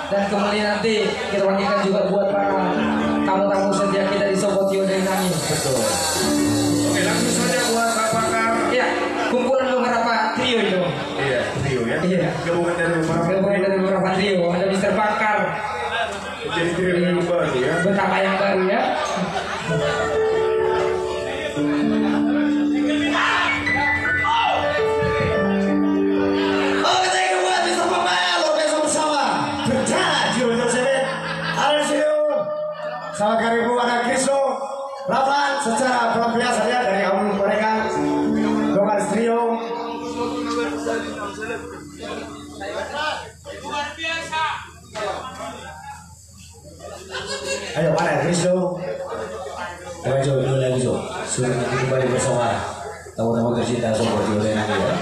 Dan kemudian nanti kita bagikan juga buat para tamu-tamu setia kita di Sobotio dari Nami. Betul. Oke, langsung saja buat Pak Pakar. Ya, kumpulan beberapa trio itu. Iya, trio ya. Iya. Gabungan dari beberapa trio. Ada Mr. Pakar. Jadi trio yang baru ya. Betapa yang baru ya. Sama karibu ada Kristo Ravan secara pelan saja dari awal mereka Dongan Trio. Ayo mana Kristo? Ayo Jo, dulu lagi Jo. Suruh nanti kembali bersama tamu-tamu tercinta Sobat Yola nanti ya.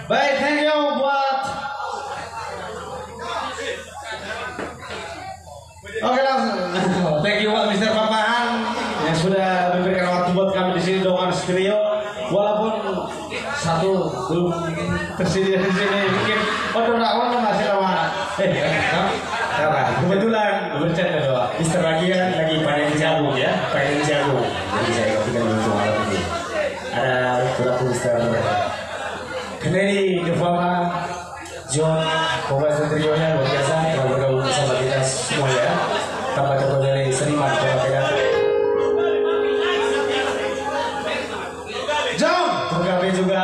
Baik, thank you buat. Oke langsung. Thank you buat Mr. Papahan yang sudah memberikan waktu buat kami di sini Dongan Stereo. Walaupun satu belum tersedia di sini, mungkin dakwah masih lama. Kebetulan bercanda doa. Mr. Bagian lagi panen jagung ya, panen jagung. Jadi saya kepikiran untuk malam ini. Ada beberapa Mr. Kennedy, Devama, John, Pembahasan Trio-nya luar biasa telah bergabung bersama kita semua ya. Tanpa terkecuali seniman Kota John, terima kasih juga.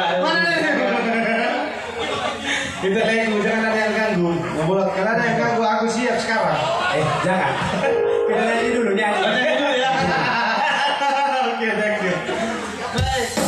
Kita lagi jangan ada yang ganggu. Membuat kalau ada yang ganggu aku siap sekarang. Jangan. Kita nyanyi dulu nyanyi. Nyanyi dulu ya. Oke, thank you. Baik.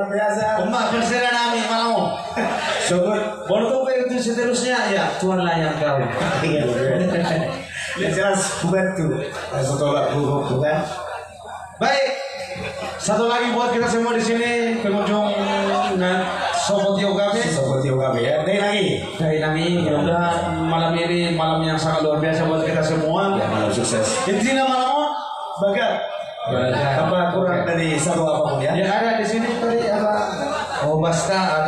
luar biasa. Umat bersera nami mau. Syukur. Bonto itu seterusnya ya Tuhanlah yang tahu. Iya, ya jelas bukan tuh. Satu lagu bukan. Baik. Satu lagi buat kita semua di sini pengunjung Sobat Yoga Sobat Yoga ya. Dari lagi. dari kami mudah malam ini malam yang sangat luar biasa buat kita semua. Ya, malam sukses. Intinya malam Bagat. Apa kurang dari satu apapun ya? yang ada di sini tadi apa? Oh Basta